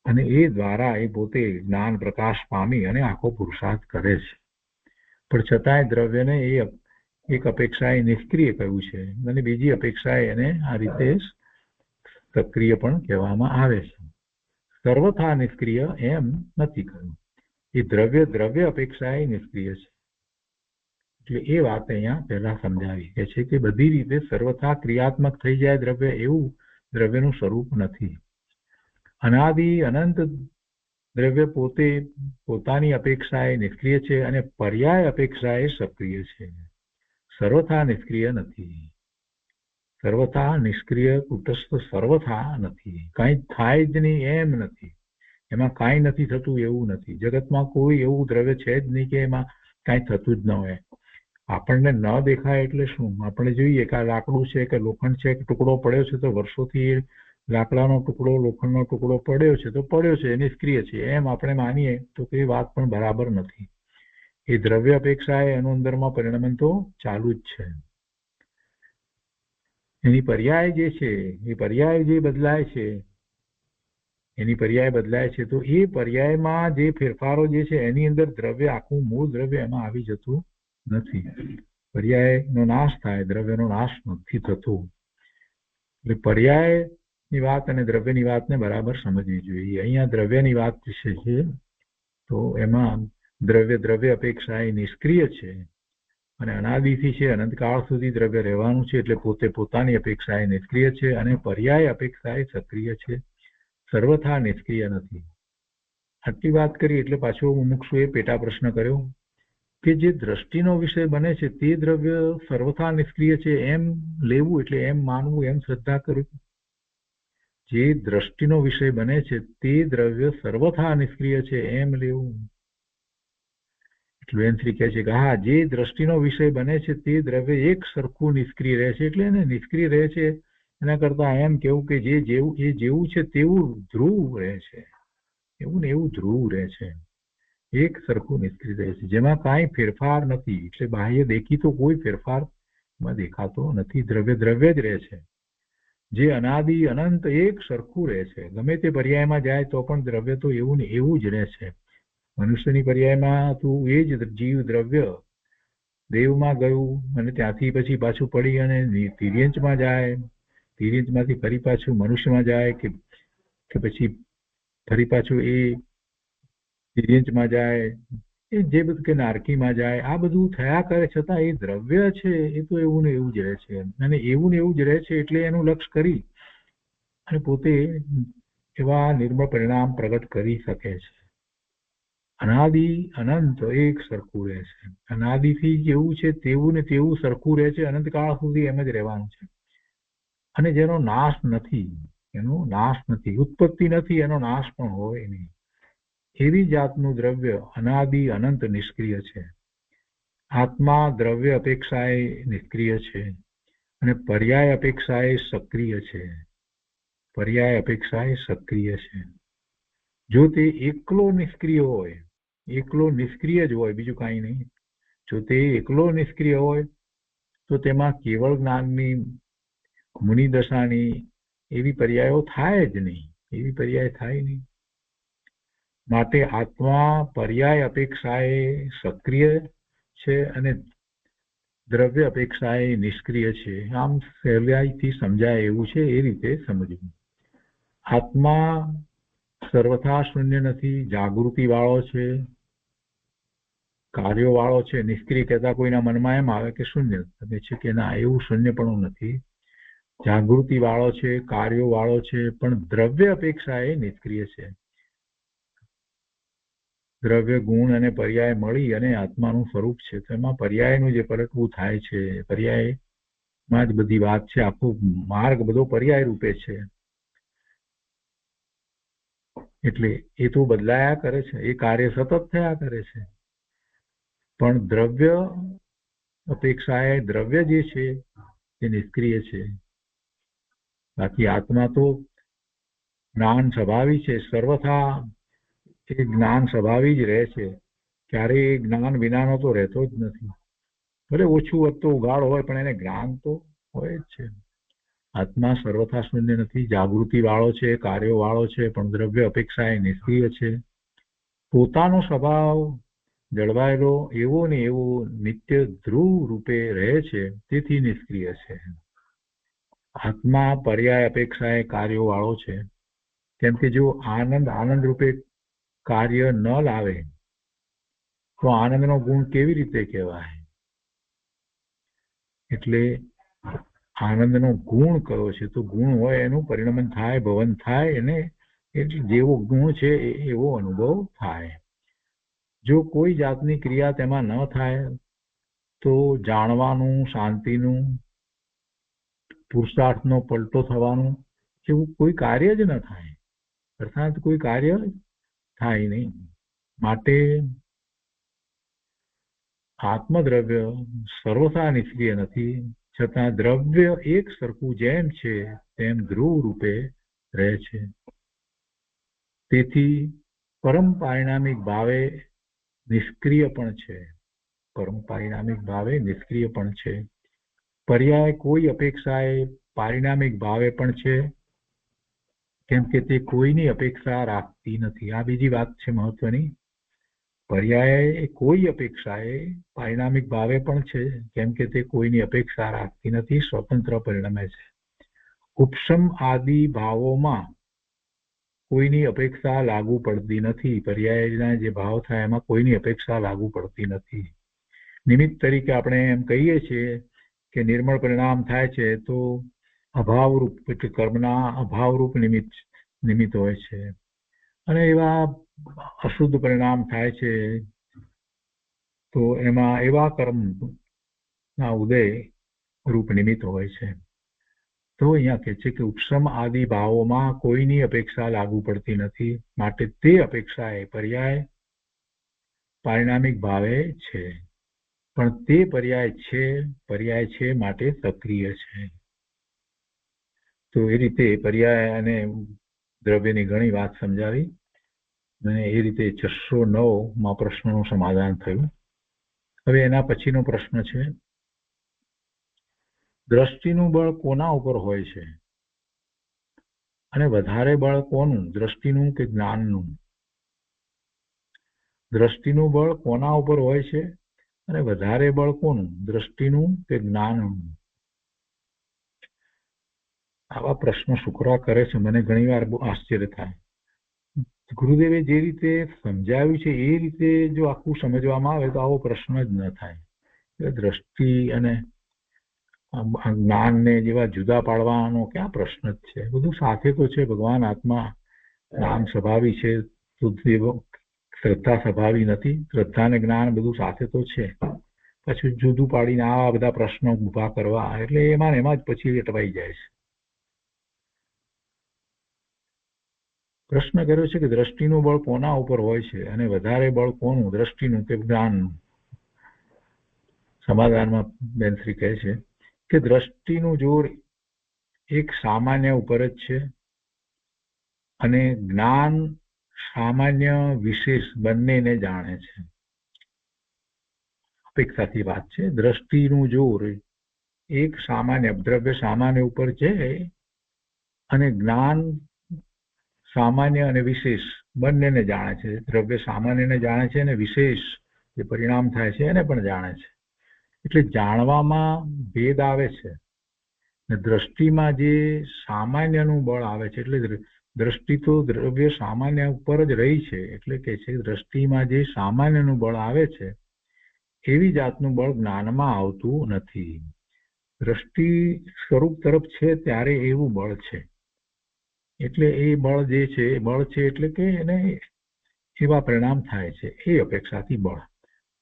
અને એ દ્વારા એ પોતે જ્ઞાન પ્રકાશ પામી અને આખો પુરુષાર્થ કરે છે. પણ છતાંય દ્રવ્યને એ એક અપેક્ષાએ નિષ્ક્રિય કહ્યું છે અને બીજી અપેક્ષાએ એને આ રીતે સક્રિય પણ કહેવામાં આવે છે. સર્વથા નિષ્ક્રિય એમ નથી કહ્યું. એ દ્રવ્ય અપેક્ષાએ નિષ્ક્રિય છે. એટલે એ વાત અહીંયા પહેલા સમજાવી કે છે કે બધી રીતે સર્વથા ક્રિયાત્મક થઈ જાય દ્રવ્ય એવું દ્રવ્યનું સ્વરૂપ નથી. અનાદિ અનંત દ્રવ્ય પોતે પોતાની અપેક્ષાએ નિષ્ક્રિય છે અને પર્યાય અપેક્ષાએ સક્રિય છે. સર્વથા નિષ્ક્રિય નથી. સર્વથા નિષ્ક્રિય કુટસ્થ સર્વથા નથી. કઈ થાય જ નહીં એમ નથી. એમાં કાંઈ નથી થતું એવું નથી. જગતમાં કોઈ એવું દ્રવ્ય છે જ નહીં કે એમાં કાંઈ થતું જ ન હોય. આપણને ન દેખાય એટલે શું? આપણે જોઈએ કે આ લાકડું છે કે લોખંડ છે કે ટુકડો પડ્યો છે તો વર્ષોથી લાકડાનો ટુકડો લોખંડનો ટુકડો પડ્યો છે તો પડ્યો છે એ નિષ્ક્રિય છે એમ આપણે માનીએ તો એ વાત પણ બરાબર નથી. એ દ્રવ્ય અપેક્ષાએ એનું અંદરમાં પરિણમન તો ચાલુ જ છે. એની પર્યાય જે છે એ પર્યાય જે બદલાય છે એની પર્યાય બદલાય છે તો એ પર્યાયમાં જે ફેરફારો જે છે એની અંદર દ્રવ્ય આખું મૂળ દ્રવ્ય એમાં આવી જતું નથી. પર્યાયનો નાશ થાય, દ્રવ્યનો નાશ નથી થતો. એટલે પર્યાયની વાત અને દ્રવ્યની વાતને બરાબર સમજવી જોઈએ. અહીંયા દ્રવ્યની વાત છે તો એમાં દ્રવ્ય અપેક્ષા એ નિષ્ક્રિય છે અને અનાદિથી છે અનંતકાળ સુધી દ્રવ્ય રહેવાનું છે. એટલે પોતે પોતાની અપેક્ષા એ નિષ્ક્રિય છે અને પર્યાય અપેક્ષા એ સક્રિય છે. સર્વથા નિષ્ક્રિય નથી. આટલી વાત કરી એટલે પાછો મુમુક્ષુએ પેટા પ્રશ્ન કર્યો કે જે દ્રષ્ટિનો વિષય બને છે તે દ્રવ્ય સર્વથા નિષ્ક્રિય છે એમ લેવું એટલે એમ માનવું એમ શ્રદ્ધા કરવી. જે દ્રષ્ટિનો વિષય બને છે તે દ્રવ્ય સર્વથા નિષ્ક્રિય છે એમ લેવું. એટલે વેન શ્રી કહે છે કે હા, જે દ્રષ્ટિનો વિષય બને છે તે દ્રવ્ય એક સરખું નિષ્ક્રિય રહે છે. એટલે એને નિષ્ક્રિય રહે છે એના કરતા એમ કેવું કે જે જેવું છે તેવું ધ્રુવ રહે છે. એવું ને એવું ધ્રુવ રહે છે. એક સરખું નિષ્ક્રિય રહે છે જેમાં કાંઈ ફેરફાર નથી. એટલે બાહ્ય દેખીતો કોઈ ફેરફાર દેખાતો નથી. દ્રવ્ય જ રહે છે. જે અનાદિ અનંત એક સરખું રહે છે. ગમે તે પર્યાયમાં જાય તો પણ દ્રવ્ય તો એવું ને એવું જ રહે છે. મનુષ્યની પર્યાયમાં તું એ જ જીવ દ્રવ્ય દેવમાં ગયું અને ત્યાંથી પછી પાછું પડી અને તિર્યંચમાં જાય, તિર્યંચમાંથી ફરી પાછું મનુષ્યમાં જાય કે પછી ફરી પાછું એ તિર્યંચમાં જાય, એ જે બધું કે નારકીમાં જાય, આ બધું થયા કરે છતાં એ દ્રવ્ય છે એ તો એવું ને એવું જ રહે છે. અને એવું ને એવું જ રહે છે એટલે એનું લક્ષ્ય કરી અને પોતે એવા નિર્મળ પરિણામ પ્રગટ કરી શકે છે. અનાદિ અનંત એક સરખું રહે છે. અનાદિથી જેવું છે તેવું ને તેવું સરખું રહે છે, અનંતકાળ સુધી એમ જ રહેવાનું છે. અને જેનો નાશ નથી, એનો નાશ નથી, ઉત્પત્તિ નથી, એનો નાશ પણ હોય નહીં, એવી જાતનું દ્રવ્ય અનાદિ અનંત નિષ્ક્રિય છે. આત્મા દ્રવ્ય અપેક્ષાએ નિષ્ક્રિય છે અને પર્યાય અપેક્ષાએ સક્રિય છે. પર્યાય અપેક્ષાએ સક્રિય છે. જો તે એકલો નિષ્ક્રિય હોય, એકલો નિષ્ક્રિય જ હોય, બીજું કાંઈ નહીં, જો તે એકલો નિષ્ક્રિય હોય તો તેમાં કેવળ જ્ઞાનની, મુનિ દશાની એવી પર્યાયો થાય જ નહીં, એવી પર્યાય થાય નહીં. માટે આત્મા પર્યાય અપેક્ષાએ સક્રિય છે અને દ્રવ્ય અપેક્ષાએ નિષ્ક્રિય છે. આમ સહેલાઈથી સમજાય એવું છે, એ રીતે સમજવું. આત્મા સર્વથા શૂન્ય નથી, જાગૃતિ વાળો છે, કાર્યો વાળો છે. નિષ્ક્રિય કહેતા કોઈના મનમાં એમ આવે કે શૂન્ય છે, કે ના, એવું શૂન્ય પણ નથી. જાગૃતિ વાળો છે, કાર્યો વાળો છે, પણ દ્રવ્ય અપેક્ષા એ નિષ્ક્રિય છે. દ્રવ્ય ગુણ અને પર્યાય મળી અને આત્માનું સ્વરૂપ છે, તો એમાં પર્યાયનું જે પરખવું થાય છે, પર્યાયમાં જ બધી વાત છે. આખો માર્ગ બધો પર્યાય રૂપે છે. એટલે એ તો બદલાયા કરે છે, એ કાર્ય સતત થયા કરે છે. પણ દ્રવ્ય અપેક્ષાએ દ્રવ્ય જે છે એ નિષ્ક્રિય છે. બાકી આત્મા તો જ્ઞાન સ્વભાવી છે, સર્વથા એ જ્ઞાન સ્વભાવી જ રહે છે. ક્યારેય જ્ઞાન વિનાનો તો રહેતો જ નથી. ભલે ઓછું વધતો ઉગાડ હોય પણ એને જ્ઞાન તો હોય જ છે. આત્મા સર્વથા શૂન્ય નથી, જાગૃતિ વાળો છે, કાર્યો વાળો છે, પણ દ્રવ્ય અપેક્ષા એ નિષ્ક્રિય છે. પોતાનો સ્વભાવ જળવાયેલો એવો ને એવો નિત્ય ધ્રુવ રૂપે રહે છે, તેથી નિષ્ક્રિય છે. આત્મા પર્યાય અપેક્ષાએ કાર્યો વાળો છે. કેમ કે જો આનંદ રૂપે કાર્ય ન લાવે તો આનંદનો ગુણ કેવી રીતે કહેવાય? એટલે આનંદનો ગુણ કયો છે? તો ગુણ હોય એનું પરિણમન થાય, ભવન થાય, એને એટલે જેવો ગુણ છે એવો અનુભવ થાય. જો કોઈ જાતની ક્રિયા તેમાં ન થાય તો જાણવાનું, શાંતિનું, પુરુષાર્થનો પલટો થવાનું એવું કોઈ કાર્ય જ ન થાય. અર્થાત કોઈ કાર્ય થાય નહીં. માટે આત્મદ્રવ્ય સર્વથા નિષ્ક્રિય નથી, છતાં દ્રવ્ય એક સરખું જેમ છે તેમ ધ્રુવ રૂપે રહે છે. તેથી પરમ પારિણામિક ભાવે નિષ્ક્રિય પણ છે. પરમ પારિણામિક ભાવે નિષ્ક્રિય પણ છે. પર્યાય કોઈ અપેક્ષાએ પારિણામિક ભાવે પણ છે, કેમ કે તે કોઈની અપેક્ષા રાખતી નથી. આ બીજી વાત છે મહત્વની. પર્યાય કોઈ અપેક્ષાએ પારિણામિક ભાવે પણ છે, કેમ કે તે કોઈની અપેક્ષા રાખતી નથી, સ્વતંત્ર પરિણમે છે. ઉપશમ આદિ ભાવોમાં કોઈની અપેક્ષા લાગુ પડતી નથી. પર્યાયના જે ભાવ થાય એમાં કોઈની અપેક્ષા લાગુ પડતી નથી. નિમિત્ત તરીકે આપણે એમ કહીએ છીએ કે નિર્મળ પરિણામ થાય છે તો અભાવરૂપ, એટલે કર્મના અભાવરૂપ નિમિત્ત હોય છે, અને એવા અશુદ્ધ પરિણામ થાય છે તો એમાં એવા કર્મના ઉદય રૂપ નિમિત્ત હોય છે. તો અહીંયા કહે છે કે ઉપશમ આદિ ભાવોમાં કોઈની અપેક્ષા લાગુ પડતી નથી, માટે તે અપેક્ષા એ પર્યાય પારિણામિક ભાવે છે. પણ તે પર્યાય છે માટે સક્રિય છે. તો એ રીતે પર્યાય અને દ્રવ્યની ઘણી વાત સમજાવી અને એ રીતે 609 પ્રશ્નનું સમાધાન થયું. હવે એના પછીનો પ્રશ્ન છે, દ્રષ્ટિનું બળ કોના ઉપર હોય છે અને વધારે બળ કોનું, દ્રષ્ટિનું કે જ્ઞાનનું? દ્રષ્ટિનું બળ કોના ઉપર હોય છે અને વધારે બળ કોનું, દ્રષ્ટિનું કે જ્ઞાનનું? આવા પ્રશ્નો શુક્રા કરે છે, મને ઘણીવાર બહુ આશ્ચર્ય થાય. ગુરુદેવે જે રીતે સમજાવ્યું છે એ રીતે જો આખું સમજવામાં આવે તો આવો પ્રશ્ન જ ન થાય. દ્રષ્ટિ અને જ્ઞાનને જેવા જુદા પાડવાનો ક્યાં પ્રશ્ન જ છે? બધું સાથે તો છે. ભગવાન આત્મા નામ સ્વભાવી છે, શુદ્ધ શ્રદ્ધા સ્વભાવી નથી. શ્રદ્ધા અને જ્ઞાન બધું સાથે તો છે, પછી જુદું પાડીને આવા બધા પ્રશ્નો ઉભા કરવા, એટલે એમાં ને એમાં જ પછી અટવાઈ જાય છે. પ્રશ્ન કર્યો છે કે દ્રષ્ટિનું બળ કોના ઉપર હોય છે અને વધારે બળ કોનું, દ્રષ્ટિનું કે જ્ઞાનનું? સમાધાનમાં બેનશ્રી કહે છે કે દ્રષ્ટિનું જોર એક સામાન્ય ઉપર જ છે અને જ્ઞાન સામાન્ય વિશેષ બંનેને જાણે છે. અપેક્ષાથી વાત છે. દ્રષ્ટિનું જોર એક સામાન્ય દ્રવ્ય સામાન્ય ઉપર છે અને જ્ઞાન સામાન્ય અને વિશેષ બંનેને જાણે છે. દ્રવ્ય સામાન્યને જાણે છે અને વિશેષ જે પરિણામ થાય છે એને પણ જાણે છે. એટલે જાણવામાં ભેદ આવે છે. દ્રષ્ટિમાં જે સામાન્યનું બળ આવે છે, એટલે દ્રષ્ટિ તો દ્રવ્ય સામાન્ય ઉપર જ રહી છે, એટલે કે છે દ્રષ્ટિમાં જે સામાન્યનું બળ આવે છે એવી જાતનું બળ જ્ઞાનમાં આવતું નથી. દ્રષ્ટિ સ્વરૂપ તરફ છે ત્યારે એવું બળ છે. એટલે એ બળ જે છે એ બળ છે એટલે કે એને એવા પરિણામ થાય છે એ અપેક્ષાથી બળ.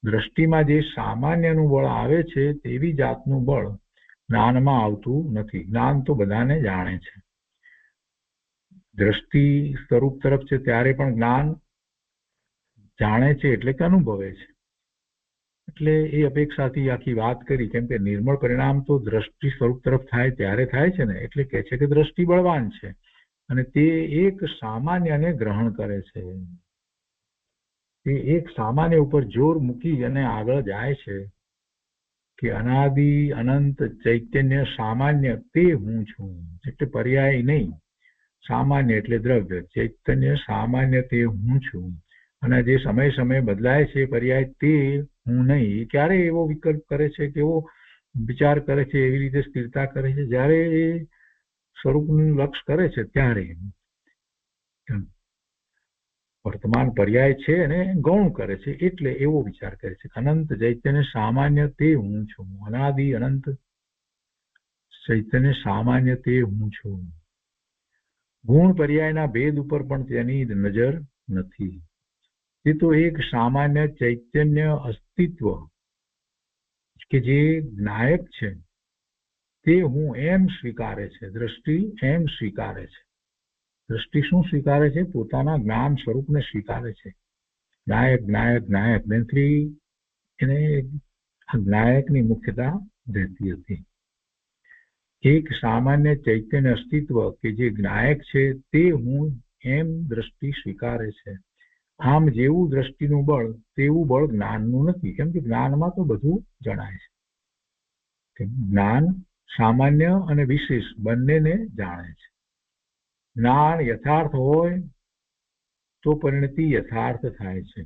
દ્રષ્ટિમાં જે સામાન્યનું બળ આવે છે તેવી જાતનું બળ જ્ઞાનમાં આવતું નથી. જ્ઞાન તો બધાને જાણે છે. દ્રષ્ટિ સ્વરૂપ તરફ છે ત્યારે પણ જ્ઞાન જાણે છે એટલે કે અનુભવે છે. એટલે એ અપેક્ષાથી આખી વાત કરી. કેમ કે નિર્મળ પરિણામ તો દ્રષ્ટિ સ્વરૂપ તરફ થાય ત્યારે થાય છે ને, એટલે કે છે કે દ્રષ્ટિ બળવાન છે અને તે એક સામાન્યને ગ્રહણ કરે છે. તે એક સામાન્ય ઉપર જોર મૂકી અને આગળ જાય છે કે અનાદિ અનંત ચૈતન્ય સામાન્ય તે હું છું. એટલે પર્યાય નહીં, સામાન્ય એટલે દ્રવ્ય, ચૈતન્ય સામાન્ય તે હું છું. અને જે સમય સમય બદલાય છે પર્યાય તે હું નહીં. ક્યારે એવો વિકલ્પ કરે છે કે એવો વિચાર કરે છે, એવી રીતે સ્થિરતા કરે છે જ્યારે એ સ્વરૂપનું લક્ષ કરે છે ત્યારે વર્તમાન પર્યાય છે અને ગૌણ કરે છે, એટલે એવો વિચાર કરે છે. અનંત ચૈતન્ય સામાન્ય તે હું છું. અનાદિ અનંત ચૈતન્ય સામાન્ય તે હું છું. ગુણ પર્યાયના ભેદ ઉપર પણ તેની નજર નથી. તે તો એક સામાન્ય ચૈતન્ય અસ્તિત્વ કે જે નાયક છે તે હું એમ સ્વીકારે છે. દ્રષ્ટિ એમ સ્વીકારે છે. દ્રષ્ટિ શું સ્વીકારે છે? પોતાના જ્ઞાન સ્વરૂપને સ્વીકારે છે. નાયક નાયક નાયક બેનશ્રી એને નાયકની મુખ્યતા રહેતી હતી. એક સામાન્ય ચૈતન્ય અસ્તિત્વ કે જે નાયક છે તે હું એમ દ્રષ્ટિ સ્વીકારે છે. આમ જેવું દ્રષ્ટિનું બળ તેવું બળ જ્ઞાનનું નથી. કેમ કે જ્ઞાનમાં તો બધું જણાય છે. જ્ઞાન સામાન્ય અને વિશેષ બંનેને જાણે છે. જ્ઞાન યથાર્થ હોય તો પરિણતિ યથાર્થ થાય છે.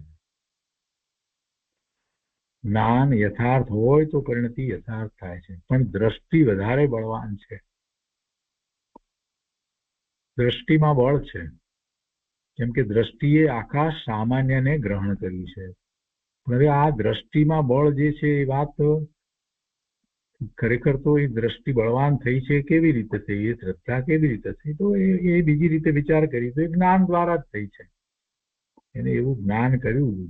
જ્ઞાન યથાર્થ હોય તો પરિણતિ યથાર્થ થાય છે. પણ દ્રષ્ટિ વધારે બળવાન છે. દ્રષ્ટિમાં બળ છે. કેમ કે દ્રષ્ટિએ આખા સામાન્યને ગ્રહણ કર્યું છે. હવે આ દ્રષ્ટિમાં બળ જે છે એ વાત ખરેખર તો એ દ્રષ્ટિ બળવાન થઈ છે કેવી રીતે થઈ, એ શ્રદ્ધા કેવી રીતે થઈ, તો એ બીજી રીતે વિચાર કરી તો એ જ્ઞાન દ્વારા જ થઈ છે. એને એવું જ્ઞાન કર્યું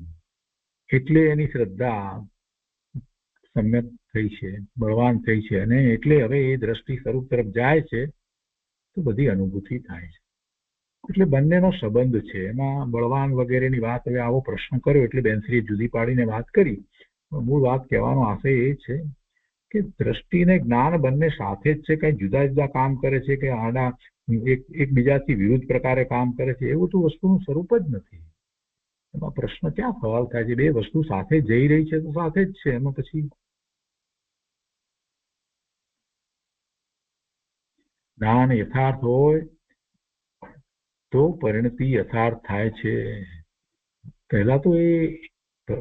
એટલે એની શ્રદ્ધા સમ્યક થઈ છે, બળવાન થઈ છે. અને એટલે હવે એ દ્રષ્ટિ સ્વરૂપ તરફ જાય છે તો બધી અનુભૂતિ થાય છે. એટલે બંનેનો સંબંધ છે. એમાં બળવાન વગેરેની વાત, હવે આવો પ્રશ્ન કર્યો એટલે બેનશ્રીએ જુદી પાડીને વાત કરી. મૂળ વાત કહેવાનો આશય એ છે કે દ્રષ્ટિ ને જ્ઞાન બંને સાથે જ છે. કઈ જુદા જુદા કામ કરે છે કે આડા એકબીજાથી વિરુદ્ધ પ્રકારે કામ કરે છે એવું તો વસ્તુનું સ્વરૂપ જ નથી. એમાં પ્રશ્ન ક્યાં સવાલ થાય છે? બે વસ્તુ સાથે જઈ રહી છે તો સાથે જ છે. એમાં પછી જ્ઞાન યથાર્થ હોય તો પરિણતિ યથાર્થ થાય છે. પહેલા તો એ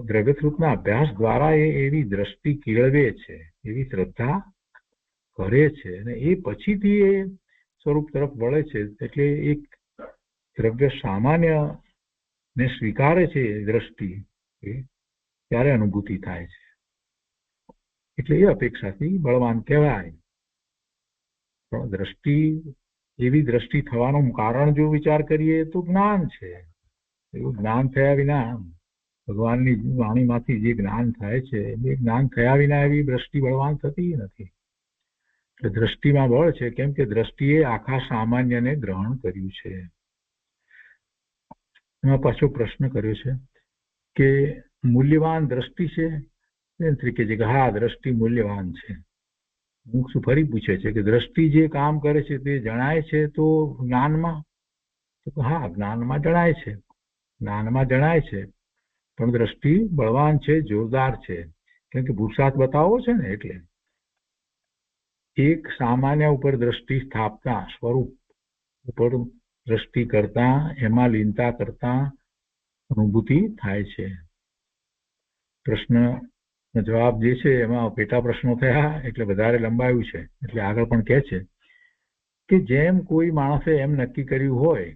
દ્રવ્યશ્રુતના અભ્યાસ દ્વારા એવી દ્રષ્ટિ કેળવે છે, એવી શ્રદ્ધા કરે છે અને એ પછીથી એ સ્વરૂપ તરફ વળે છે. એટલે એક દ્રવ્ય સામાન્ય ને સ્વીકારે છે દ્રષ્ટિ, ત્યારે અનુભૂતિ થાય છે. એટલે એ અપેક્ષાથી બળવાન કહેવાય. પણ દ્રષ્ટિ એવી દ્રષ્ટિ થવાનું કારણ જો વિચાર કરીએ તો જ્ઞાન છે. એવું જ્ઞાન થયા વિના ભગવાનની વાણીમાંથી જે જ્ઞાન થાય છે એ જ્ઞાન થયા વિના એવી દ્રષ્ટિ બળવાન થતી નથી. એટલે દ્રષ્ટિમાં બળ છે, કેમ કે દ્રષ્ટિએ આખા સામાન્યને ગ્રહણ કર્યું છે. એમાં પાછો પ્રશ્ન કર્યો છે કે મૂલ્યવાન દ્રષ્ટિ છે? તરીકે છે કે હા, દ્રષ્ટિ મૂલ્યવાન છે. મુક્ષુ ફરી પૂછે છે કે દ્રષ્ટિ જે કામ કરે છે તે જણાય છે તો જ્ઞાનમાં? તો હા, જ્ઞાનમાં જણાય છે, જ્ઞાનમાં જણાય છે, પણ દ્રષ્ટિ બળવાન છે, જોરદાર છે, કેમ કે પુરુષાર્થ બતાવવો છે ને. એટલે એક સામાન્ય ઉપર દ્રષ્ટિ સ્થાપતા, સ્વરૂપ ઉપર દ્રષ્ટિ કરતા, એમાં લીનતા કરતા અનુભૂતિ થાય છે. પ્રશ્ન જવાબ જે છે એમાં પેટા પ્રશ્નો થયા એટલે વધારે લંબાયું છે. એટલે આગળ પણ કહે છે કે જેમ કોઈ માણસે એમ નક્કી કર્યું હોય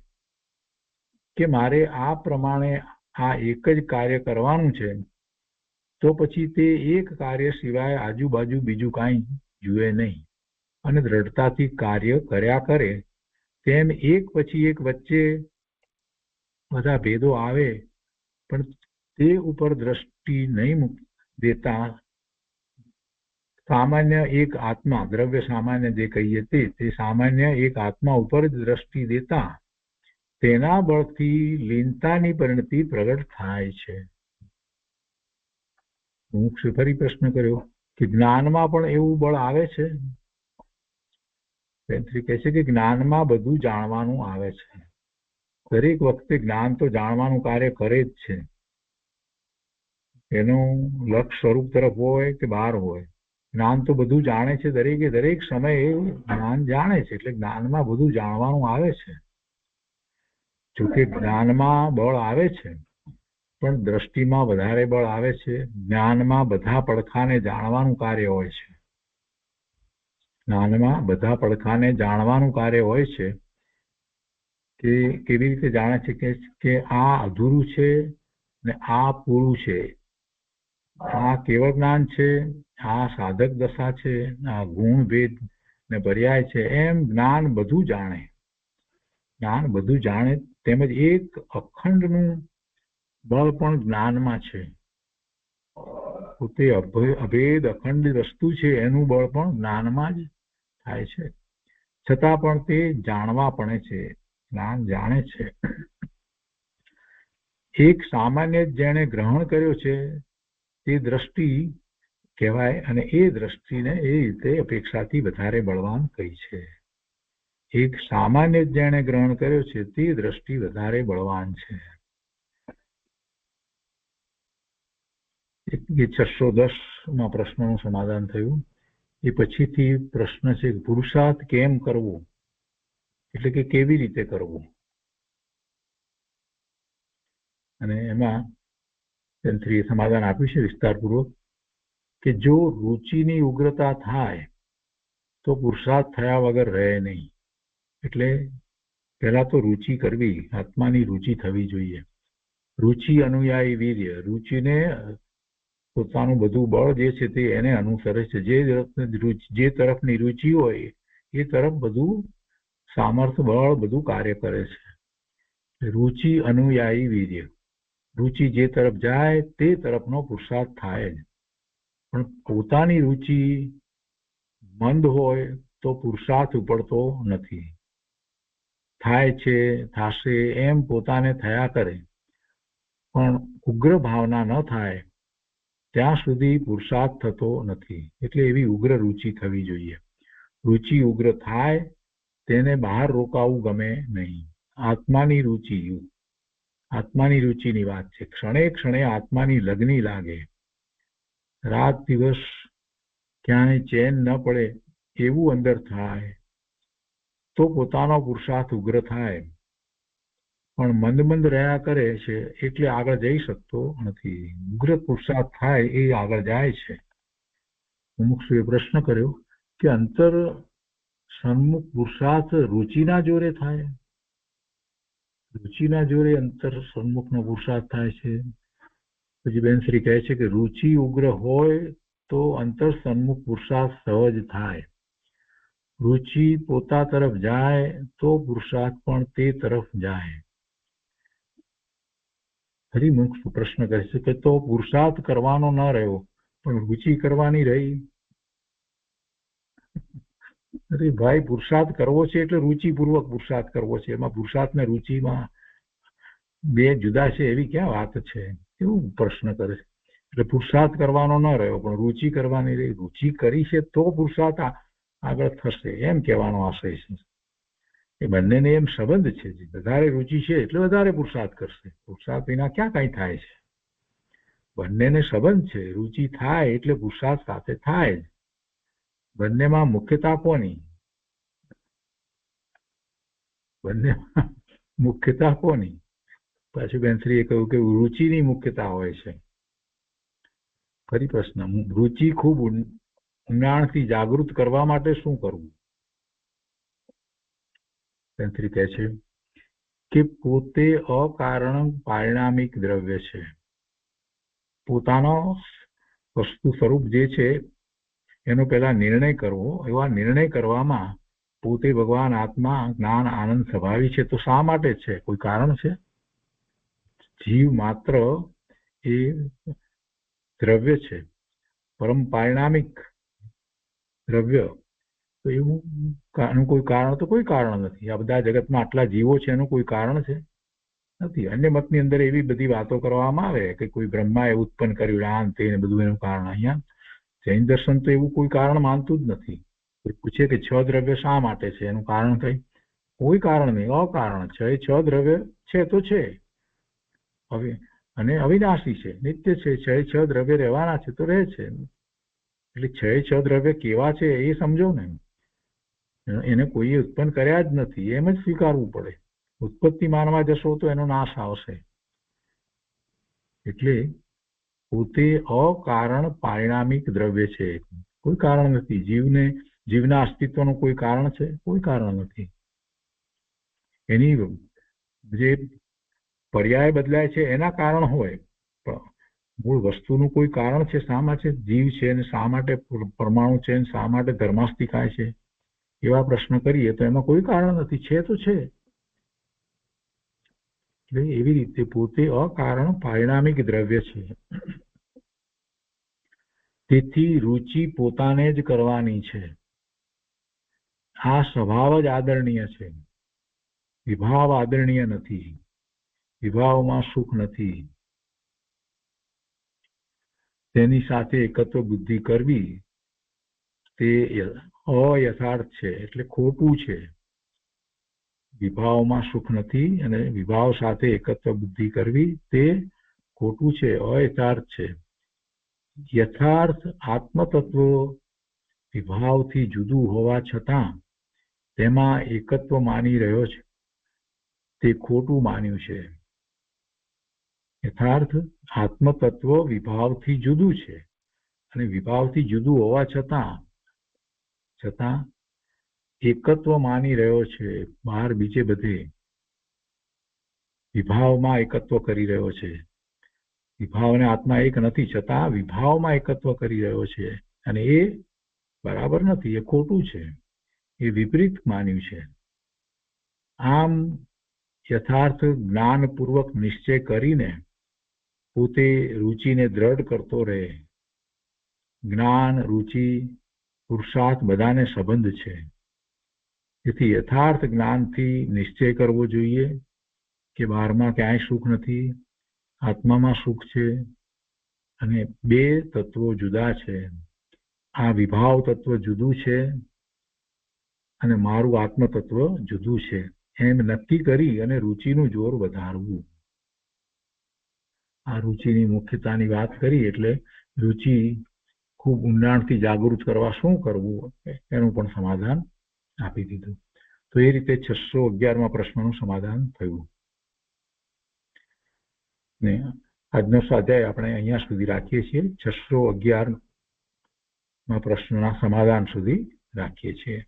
કે મારે આ પ્રમાણે આ એક જ કાર્ય કરવાનું છે, તો પછી તે એક કાર્ય સિવાય આજુબાજુ બીજું કાંઈ જુએ નહીં અને દ્રઢતાથી કાર્ય કર્યા કરે. તેમ એક પછી એક વચ્ચે બધા ભેદો આવે પણ તે ઉપર દ્રષ્ટિ નહીં દેતા સામાન્ય એક આત્મા, દ્રવ્ય સામાન્ય જે કહીએ તે સામાન્ય એક આત્મા ઉપર જ દ્રષ્ટિ દેતા તેના બળથી લીનતાની પરિણતિ પ્રગટ થાય છે. મુક્ષે ફરી પ્રશ્ન કર્યો કે જ્ઞાનમાં પણ એવું બળ આવે છે? કહે છે કે જ્ઞાનમાં બધું જાણવાનું આવે છે. દરેક વખતે જ્ઞાન તો જાણવાનું કાર્ય કરે જ છે. એનું લક્ષ સ્વરૂપ તરફ હોય કે બહાર હોય, જ્ઞાન તો બધું જાણે છે. દરેકે દરેક સમયે જ્ઞાન જાણે છે. એટલે જ્ઞાનમાં બધું જાણવાનું આવે છે. જોકે જ્ઞાનમાં બળ આવે છે, પણ દ્રષ્ટિમાં વધારે બળ આવે છે. જ્ઞાનમાં બધા પડખાને જાણવાનું કાર્ય હોય છે. જ્ઞાનમાં બધા પડખાને જાણવાનું કાર્ય હોય છે. કે કેવી રીતે જાણે છે કે આ અધૂરું છે ને આ પૂરું છે, આ કેવળ જ્ઞાન છે, આ સાધક દશા છે, આ ગુણ ભેદ ને પર્યાય છે. એમ જ્ઞાન બધું જાણે, જ્ઞાન બધું જાણે. તેમજ એક અખંડનું બળ પણ જ્ઞાનમાં છે. પોતે અભેદ અખંડ વસ્તુ છે એનું બળ પણ જ્ઞાનમાં જ થાય છે. છતાં પણ તે જાણવા પડે છે, જ્ઞાન જાણે છે. એક સામાન્ય જેણે ગ્રહણ કર્યો છે તે દ્રષ્ટિ કહેવાય અને એ દ્રષ્ટિને એ રીતે અપેક્ષાથી વધારે બળવાન કહી છે. એક સામાન્ય જેણે ગ્રહણ કર્યો છે તે દ્રષ્ટિ વધારે બળવાન છે. 610 પ્રશ્નનું સમાધાન થયું. એ પછીથી પ્રશ્ન છે પુરુષાર્થ કેમ કરવો, એટલે કે કેવી રીતે કરવું. અને એમાં તંત્રીએ સમાધાન આપ્યું છે વિસ્તારપૂર્વક કે જો રુચિની ઉગ્રતા થાય તો પુરુષાર્થ થયા વગર રહે નહીં. એટલે પહેલા તો રુચિ કરવી, આત્માની રુચિ થવી જોઈએ. રુચિ અનુયાયી વીર્ય, રુચિને પોતાનું બધું બળ જે છે તે એને અનુસરે છે. જે તરફની રુચિ હોય એ તરફ બધું સામર્થ્ય બળ બધું કાર્ય કરે છે. રુચિ અનુયાયી વીર્ય, રુચિ જે તરફ જાય તે તરફનો પુરુષાર્થ થાય જ. પણ પોતાની રુચિ મંદ હોય તો પુરુષાર્થ ઉપડતો નથી. થાય છે, થાશે એમ પોતાને થયા કરે, પણ ઉગ્ર ભાવના ન થાય ત્યાં સુધી પુરુષાર્થ થતો નથી. એટલે એવી ઉગ્ર રુચિ થવી જોઈએ. રુચિ ઉગ્ર થાય તેને બહાર રોકાવું ગમે નહીં. આત્માની રુચિ, આત્માની રુચિની વાત છે. ક્ષણે ક્ષણે આત્માની લગ્ની લાગે, રાત દિવસ ક્યાંય ચેન ન પડે એવું અંદર થાય તો પોતાનો પુરુષાર્થ ઉગ્ર થાય. પણ મંદ મંદ રહ્યા કરે છે એટલે આગળ જઈ શકતો નથી. ઉગ્ર પુરુષાર્થ થાય એ આગળ જાય છે. મુમુક્ષુએ પ્રશ્ન કર્યો કે અંતર સન્મુખ પુરુષાર્થ રુચિના જોરે થાય? રુચિના જોરે અંતર સન્મુખનો પુરુષાર્થ થાય છે. પછી બેન શ્રી કહે છે કે રુચિ ઉગ્ર હોય તો અંતર સન્મુખ પુરુષાર્થ સહજ થાય. રુચિ પોતા તરફ જાય તો પુરુષાર્થ પણ તે તરફ જાય. ફરી મુક્ત પ્રશ્ન કરે છે કે તો પુરુષાર્થ કરવાનો ન રહ્યો પણ રુચિ કરવાની રહી. અરે ભાઈ, પુરુષાર્થ કરવો છે એટલે રુચિપૂર્વક પુરુષાર્થ કરવો છે. એમાં પુરુષાર્થ ને રુચિમાં બે જુદા છે એવી ક્યાં વાત છે? એવું પ્રશ્ન કરે છે. એટલે પુરુષાર્થ કરવાનો ન રહ્યો પણ રુચિ કરવાની રહી. રુચિ કરી છે તો પુરુષાર્થ આગળ થશે એમ કહેવાનો આશય છે. એ બંનેને એમ સંબંધ છે. વધારે રુચિ છે એટલે વધારે પુરુષાર્થ કરશે. પુરુષાર્થ વિના ક્યાં કઈ થાય છે? બંનેને સંબંધ છે. રુચિ થાય એટલે પુરુષાર્થ સાથે થાય જ. બંનેમાં મુખ્યતા કોની? બંનેમાં મુખ્યતા કોની? પાછું બેનશ્રીએ કહ્યું કે રુચિની મુખ્યતા હોય છે. ફરી પ્રશ્ન, રુચિ ખૂબ ઊંડાણથી જાગૃત કરવા માટે શું કરવું? બેનશ્રી કહે છે કે પોતે અકારણ પારિણામિક દ્રવ્ય છે. પોતાનો વસ્તુ સ્વરૂપ જે છે એનો પહેલા નિર્ણય કરવો. એવા નિર્ણય કરવામાં પોતે ભગવાન, આત્મા, જ્ઞાન, આનંદ સ્વભાવી છે. તો શા માટે છે? કોઈ કારણ છે? જીવ માત્ર એ દ્રવ્ય છે, પરમ પારિણામિક દ્રવ્ય. તો એનું કોઈ કારણ તો કોઈ કારણ નથી. આ બધા જગતમાં આટલા જીવો છે એનું કોઈ કારણ છે? નથી. અન્ય મતની અંદર એવી બધી વાતો કરવામાં આવે કે કોઈ બ્રહ્માએ ઉત્પન્ન કર્યું, આમ તે બધું એનું કારણ. અહીંયા જૈન દર્શન તો એવું કોઈ કારણ માનતું જ નથી. કોઈ પૂછે કે 6 દ્રવ્ય શા માટે છે, એનું કારણ કઈ? કોઈ કારણ નહીં, અકારણ છે. 6 દ્રવ્ય છે તો છે, હવે અને અવિનાશી છે, નિત્ય છે. 6 દ્રવ્ય રહેવાના છે તો રહે છે. એટલે 6 દ્રવ્ય કેવા છે એ સમજો ને. એને કોઈએ ઉત્પન્ન કર્યા જ નથી એમ જ સ્વીકારવું પડે. ઉત્પત્તિ માનવા જશો તો એનો નાશ આવશે. એટલે પોતે અકારણ પારિણામિક દ્રવ્ય છે. કોઈ કારણ નથી. જીવના અસ્તિત્વનું કોઈ કારણ છે? કોઈ કારણ નથી. એની જે પર્યાય બદલાય છે એના કારણ હોય, પણ મૂળ વસ્તુનું કોઈ કારણ છે. શા માટે જીવ છે અને શા માટે પરમાણુ છે અને શા માટે ધર્માસ્તિકાય છે, એવા પ્રશ્ન કરીએ તો એમાં કોઈ કારણ નથી. છે તો છે. એટલે એવી રીતે પોતે અકારણ પારિણામિક દ્રવ્ય છે. તેથી રુચિ પોતાને જ કરવાની છે. આ સ્વભાવ જ આદરણીય છે. વિભાવ આદરણીય નથી. વિભાવમાં સુખ નથી. તેની સાથે એકત્વ બુદ્ધિ કરવી તે અયથાર્થ છે, એટલે ખોટું છે. વિભાવમાં સુખ નથી અને વિભાવ સાથે એકત્વ બુદ્ધિ કરવી તે ખોટું છે, અયથાર્થ છે. યથાર્થ આત્મતત્વ વિભાવથી જુદું હોવા છતાં તેમાં એકત્વ માની રહ્યો છે તે ખોટું માન્યું છે. યથાર્થ આત્મતત્વ વિભાવથી જુદું છે અને વિભાવથી જુદું હોવા છતાં એકત્વ માની રહ્યો છે. બહાર બીજે બધે વિભાવમાં એકત્વ કરી રહ્યો છે. વિભાવ અને આત્મા એક નથી, છતાં વિભાવમાં એકત્વ કરી રહ્યો છે અને એ બરાબર નથી. એ ખોટું છે. એ વિપરીત માન્યું છે. આમ યથાર્થ જ્ઞાનપૂર્વક નિશ્ચય કરીને પોતે રુચિને દ્રઢ કરતો રહે. જ્ઞાન, રુચિ, પુરુષાર્થ બધાને સંબંધ છે. તેથી યથાર્થ જ્ઞાનથી નિશ્ચય કરવો જોઈએ કે બહારમાં ક્યાંય સુખ નથી, આત્મામાં સુખ છે અને બે તત્વો જુદા છે. આ વિભાવ તત્વ જુદું છે અને મારું આત્મ તત્વ જુદું છે એમ નક્કી કરી અને રુચિનું જોર વધારવું. આ રુચિની મુખ્યતાની વાત કરી એટલે રુચિ ખૂબ ઊંડાણથી જાગૃત કરવા શું કરવું એનું પણ સમાધાન આપી દીધું. તો એ રીતે 611માં પ્રશ્નનું સમાધાન થયું. ને આજનો સ્વાધ્યાય આપણે અહીંયા સુધી રાખીએ છીએ. 611માં પ્રશ્નના સમાધાન સુધી રાખીએ છીએ.